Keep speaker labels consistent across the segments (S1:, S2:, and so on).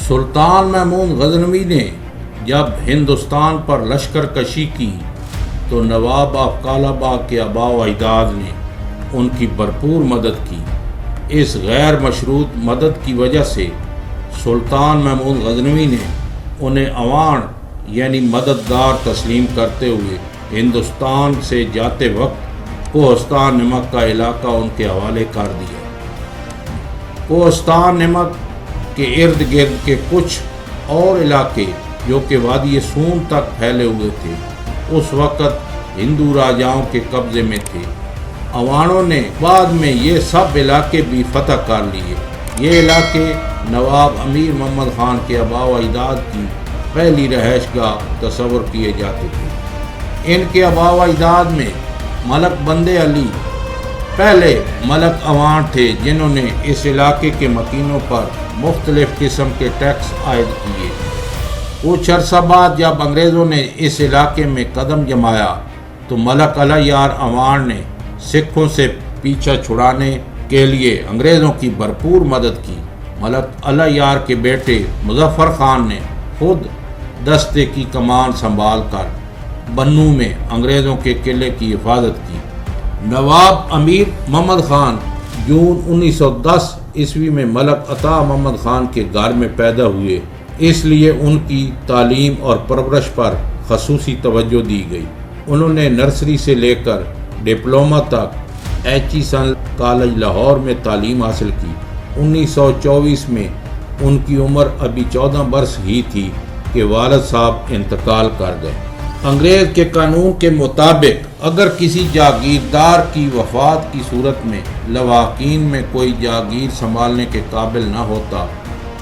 S1: سلطان محمود غزنوی نے جب ہندوستان پر لشکر کشی کی تو نواب آف کالا باغ کے آباء و اجداد نے ان کی بھرپور مدد کی۔ اس غیر مشروط مدد کی وجہ سے سلطان محمود غزنوی نے انہیں اوان یعنی مددگار تسلیم کرتے ہوئے ہندوستان سے جاتے وقت کوہستان نمک کا علاقہ ان کے حوالے کر دیا۔ کوہستان نمک کے ارد گرد کے کچھ اور علاقے جو کہ وادی سون تک پھیلے ہوئے تھے اس وقت ہندو راجاؤں کے قبضے میں تھے۔ اوانوں نے بعد میں یہ سب علاقے بھی فتح کر لیے۔ یہ علاقے نواب امیر محمد خان کے آباء و اجداد کی پہلی رہائش گاہ تصور کیے جاتے تھے۔ ان کے آباء و اجداد میں ملک بندے علی پہلے ملک اوان تھے جنہوں نے اس علاقے کے مکینوں پر مختلف قسم کے ٹیکس عائد کیے۔ کچھ عرصہ بعد جب انگریزوں نے اس علاقے میں قدم جمایا تو ملک علی یار اوان نے سکھوں سے پیچھا چھڑانے کے لیے انگریزوں کی بھرپور مدد کی۔ ملک علی یار کے بیٹے مظفر خان نے خود دستے کی کمان سنبھال کر بنو میں انگریزوں کے قلعے کی حفاظت کی۔ نواب امیر محمد خان جون 1910 عیسوی میں ملک عطا محمد خان کے گھر میں پیدا ہوئے، اس لیے ان کی تعلیم اور پرورش پر خصوصی توجہ دی گئی۔ انہوں نے نرسری سے لے کر ڈپلومہ تک ایچیسن کالج لاہور میں تعلیم حاصل کی۔ 1924 میں ان کی عمر ابھی 14 برس ہی تھی کہ والد صاحب انتقال کر گئے۔ انگریز کے قانون کے مطابق اگر کسی جاگیردار کی وفات کی صورت میں لواحقین میں کوئی جاگیر سنبھالنے کے قابل نہ ہوتا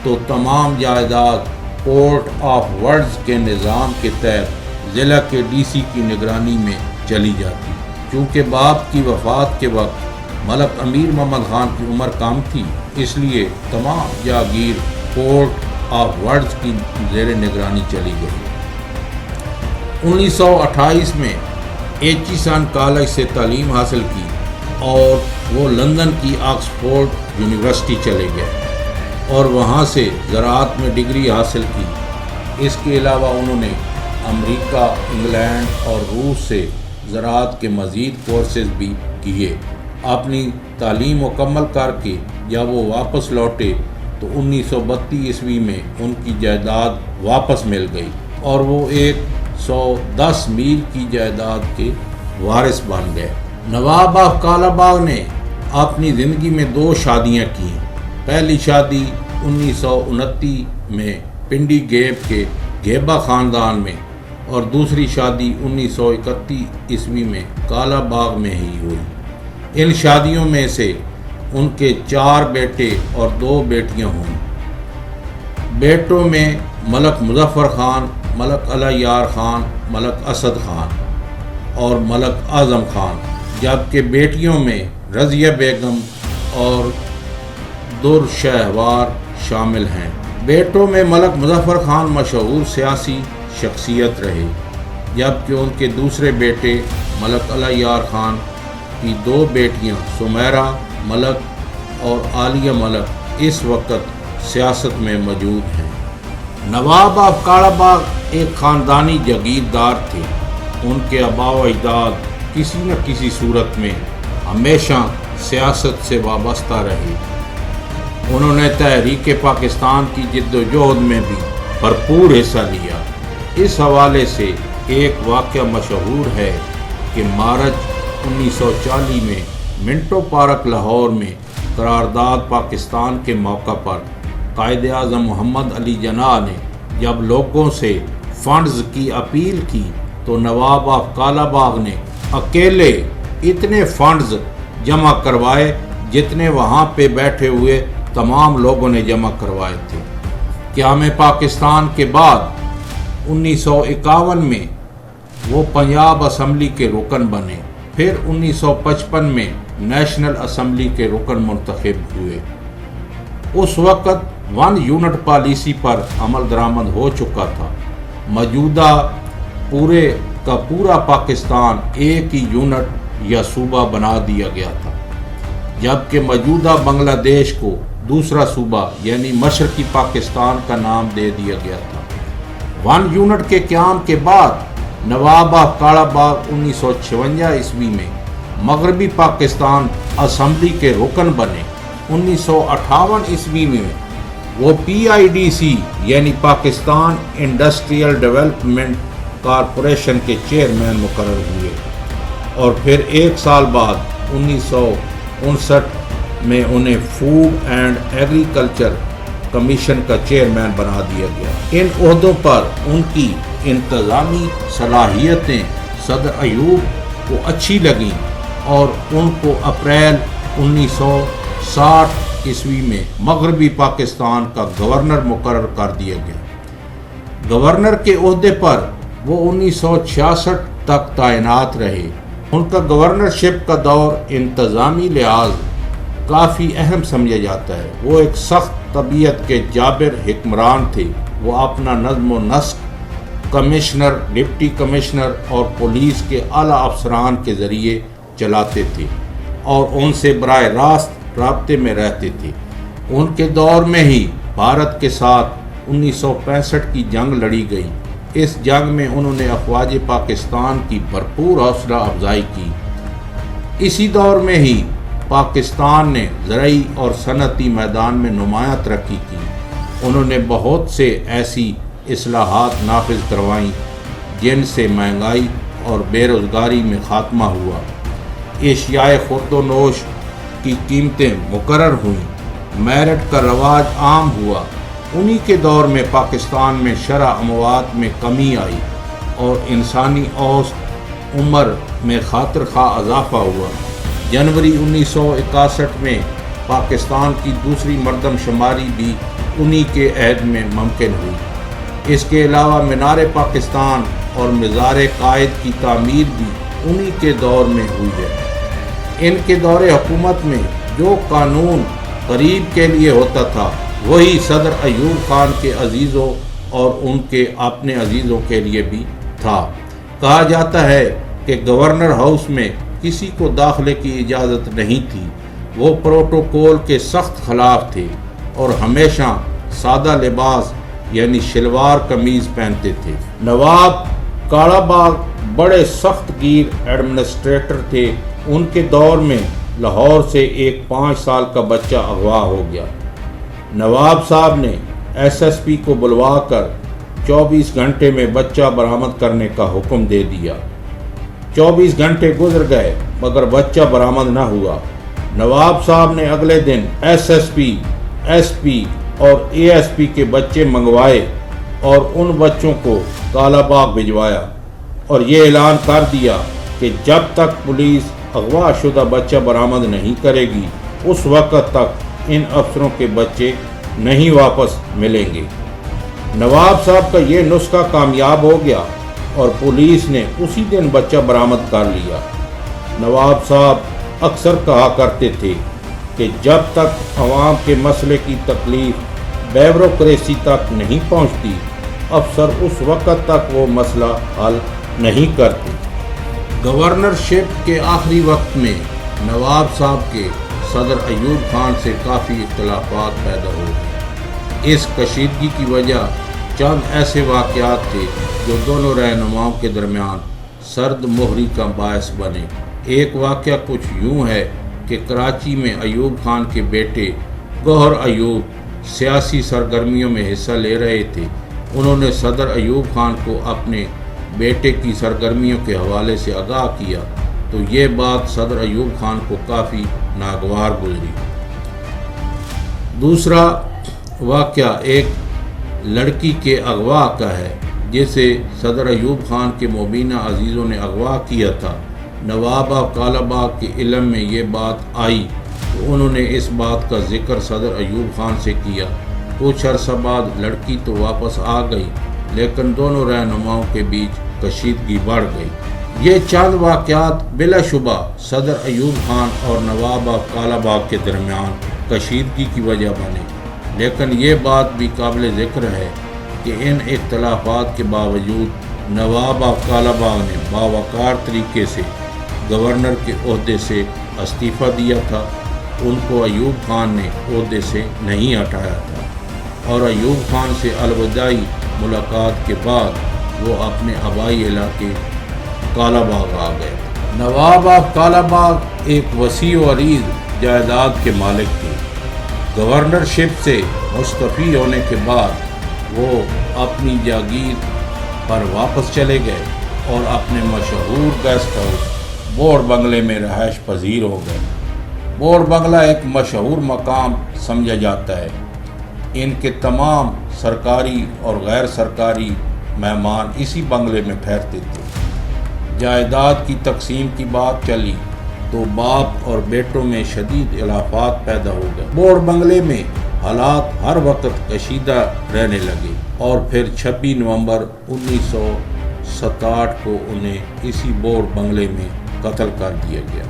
S1: تو تمام جائیداد کورٹ آف ورڈز کے نظام کے تحت ضلع کے ڈی سی کی نگرانی میں چلی جاتی۔ چونکہ باپ کی وفات کے وقت ملک امیر محمد خان کی عمر کم تھی، اس لیے تمام جاگیر کورٹ آف ورڈز کی زیر نگرانی چلی گئی۔ 1928 میں ایچیسن کالج سے تعلیم حاصل کی اور وہ لندن کی آکسفورڈ یونیورسٹی چلے گئے اور وہاں سے زراعت میں ڈگری حاصل کی۔ اس کے علاوہ انہوں نے امریکہ، انگلینڈ اور روس سے زراعت کے مزید کورسز بھی کیے۔ اپنی تعلیم مکمل کر کے جب وہ واپس لوٹے تو 1932 عیسوی میں ان کی جائیداد واپس مل گئی اور وہ 110 میل کی جائیداد کے وارث بن گئے۔ نواب آف کالا باغ نے اپنی زندگی میں 2 شادیاں کی۔ پہلی شادی 1929 میں پنڈی گیب کے گیبا خاندان میں اور دوسری شادی 1931 عیسوی میں کالا باغ میں ہی ہوئی۔ ان شادیوں میں سے ان کے 4 بیٹے اور 2 بیٹیاں ہوئیں۔ بیٹوں میں ملک مظفر خان، ملک علی یار خان، ملک اسد خان اور ملک اعظم خان، جبکہ بیٹیوں میں رضیہ بیگم اور در شہوار شامل ہیں۔ بیٹوں میں ملک مظفر خان مشہور سیاسی شخصیت رہے، جبکہ ان کے دوسرے بیٹے ملک علی یار خان کی 2 بیٹیاں سمیرہ ملک اور عالیہ ملک اس وقت سیاست میں موجود ہیں۔ نواب آف کالا باغ ایک خاندانی جاگیردار تھے۔ ان کے آباء و اجداد کسی نہ کسی صورت میں ہمیشہ سیاست سے وابستہ رہے۔ انہوں نے تحریک پاکستان کی جد و جہد میں بھی بھرپور حصہ لیا۔ اس حوالے سے ایک واقعہ مشہور ہے کہ مارچ 1940 میں منٹو پارک لاہور میں قرارداد پاکستان کے موقع پر قائد اعظم محمد علی جناح نے جب لوگوں سے فنڈز کی اپیل کی تو نواب آف کالا باغ نے اکیلے اتنے فنڈز جمع کروائے جتنے وہاں پہ بیٹھے ہوئے تمام لوگوں نے جمع کروائے تھے۔ قیام پاکستان کے بعد 1951 میں وہ پنجاب اسمبلی کے رکن بنے، پھر 1955 میں نیشنل اسمبلی کے رکن منتخب ہوئے۔ اس وقت 1 یونٹ پالیسی پر عمل درآمد ہو چکا تھا۔ موجودہ پورے کا پورا پاکستان ایک ہی یونٹ یا صوبہ بنا دیا گیا تھا، جبکہ موجودہ بنگلہ دیش کو دوسرا صوبہ یعنی مشرقی پاکستان کا نام دے دیا گیا تھا۔ 1 یونٹ کے قیام کے بعد نواب آف کالا باغ 1956 عیسوی میں مغربی پاکستان اسمبلی کے رکن بنے۔ 1958 عیسوی میں وہ PIDC یعنی پاکستان انڈسٹریل ڈیولپمنٹ کارپوریشن کے چیئرمین مقرر ہوئے، اور پھر 1 سال بعد 1959 میں انہیں فوڈ اینڈ ایگریکلچر کمیشن کا چیئرمین بنا دیا گیا۔ ان عہدوں پر ان کی انتظامی صلاحیتیں صدر ایوب کو اچھی لگیں اور ان کو اپریل 1960 عیسوی میں مغربی پاکستان کا گورنر مقرر کر دیا گیا۔ گورنر کے عہدے پر وہ 1966 تک تعینات رہے۔ ان کا گورنرشپ کا دور انتظامی لحاظ کافی اہم سمجھا جاتا ہے۔ وہ ایک سخت طبیعت کے جابر حکمران تھے۔ وہ اپنا نظم و نسق کمشنر، ڈپٹی کمشنر اور پولیس کے اعلیٰ افسران کے ذریعے چلاتے تھے اور ان سے براہ راست رابطے میں رہتے تھے۔ ان کے دور میں ہی بھارت کے ساتھ 1965 کی جنگ لڑی گئی۔ اس جنگ میں انہوں نے افواج پاکستان کی بھرپور حوصلہ افزائی کی۔ اسی دور میں ہی پاکستان نے زرعی اور صنعتی میدان میں نمایاں ترقی کی۔ انہوں نے بہت سے ایسی اصلاحات نافذ کروائیں جن سے مہنگائی اور بے روزگاری میں خاتمہ ہوا۔ اشیائے خورد و نوش کی قیمتیں مقرر ہوئیں، میرٹ کا رواج عام ہوا۔ انہی کے دور میں پاکستان میں شرح اموات میں کمی آئی اور انسانی اوسط عمر میں خاطر خواہ اضافہ ہوا۔ جنوری 1961 میں پاکستان کی دوسری مردم شماری بھی انہی کے عہد میں ممکن ہوئی۔ اس کے علاوہ مینار پاکستان اور مزار قائد کی تعمیر بھی انہی کے دور میں ہوئی ہے۔ ان کے دور حکومت میں جو قانون غریب کے لیے ہوتا تھا وہی صدر ایوب خان کے عزیزوں اور ان کے اپنے عزیزوں کے لیے بھی تھا۔ کہا جاتا ہے کہ گورنر ہاؤس میں کسی کو داخلے کی اجازت نہیں تھی۔ وہ پروٹوکول کے سخت خلاف تھے اور ہمیشہ سادہ لباس یعنی شلوار قمیض پہنتے تھے۔ نواب کالا باغ بڑے سخت گیر ایڈمنسٹریٹر تھے۔ ان کے دور میں لاہور سے ایک 5 سال کا بچہ اغوا ہو گیا۔ نواب صاحب نے SSP کو بلوا کر 24 گھنٹے میں بچہ برآمد کرنے کا حکم دے دیا۔ 24 گھنٹے گزر گئے مگر بچہ برآمد نہ ہوا۔ نواب صاحب نے اگلے دن SSP، SP اور ASP کے بچے منگوائے اور ان بچوں کو کالا باغ بھجوایا اور یہ اعلان کر دیا کہ جب تک پولیس اغوا شدہ بچہ برآمد نہیں کرے گی اس وقت تک ان افسروں کے بچے نہیں واپس ملیں گے۔ نواب صاحب کا یہ نسخہ کامیاب ہو گیا اور پولیس نے اسی دن بچہ برآمد کر لیا۔ نواب صاحب اکثر کہا کرتے تھے کہ جب تک عوام کے مسئلے کی تکلیف بیوروکریسی تک نہیں پہنچتی افسر اس وقت تک وہ مسئلہ حل نہیں کرتے۔ گورنرشپ کے آخری وقت میں نواب صاحب کے صدر ایوب خان سے کافی اختلافات پیدا ہو گئے۔ اس کشیدگی کی وجہ چند ایسے واقعات تھے جو دونوں رہنماؤں کے درمیان سرد مہری کا باعث بنے۔ ایک واقعہ کچھ یوں ہے کہ کراچی میں ایوب خان کے بیٹے گوہر ایوب سیاسی سرگرمیوں میں حصہ لے رہے تھے۔ انہوں نے صدر ایوب خان کو اپنے بیٹے کی سرگرمیوں کے حوالے سے آگاہ کیا تو یہ بات صدر ایوب خان کو کافی ناگوار گزری۔ دوسرا واقعہ ایک لڑکی کے اغوا کا ہے جسے صدر ایوب خان کے مبینہ عزیزوں نے اغوا کیا تھا۔ نواب کالا باغ کے علم میں یہ بات آئی تو انہوں نے اس بات کا ذکر صدر ایوب خان سے کیا۔ کچھ عرصہ بعد لڑکی تو واپس آ گئی لیکن دونوں رہنماؤں کے بیچ کشیدگی بڑھ گئی۔ یہ چند واقعات بلا شبہ صدر ایوب خان اور نواب کالا باغ کے درمیان کشیدگی کی وجہ بنے، لیکن یہ بات بھی قابل ذکر ہے کہ ان اختلافات کے باوجود نواب کالا باغ نے باوقار طریقے سے گورنر کے عہدے سے استعفیٰ دیا تھا ان کو ایوب خان نے عہدے سے نہیں ہٹایا تھا، اور ایوب خان سے الوداعی ملاقات کے بعد وہ اپنے آبائی علاقے کالا باغ آ گئے۔ نواب آف کالا باغ ایک وسیع و عریض جائیداد کے مالک تھے۔ گورنرشپ سے مستعفی ہونے کے بعد وہ اپنی جاگیر پر واپس چلے گئے اور اپنے مشہور گیسٹ ہاؤس بور بنگلے میں رہائش پذیر ہو گئے۔ بور بنگلہ ایک مشہور مقام سمجھا جاتا ہے۔ ان کے تمام سرکاری اور غیر سرکاری مہمان اسی بنگلے میں ٹھہرتے تھے۔ جائیداد کی تقسیم کی بات چلی تو باپ اور بیٹوں میں شدید اختلافات پیدا ہو گئے۔ بور بنگلے میں حالات ہر وقت کشیدہ رہنے لگے اور پھر 26 نومبر 1967 کو انہیں اسی بور بنگلے میں قتل کر دیا گیا۔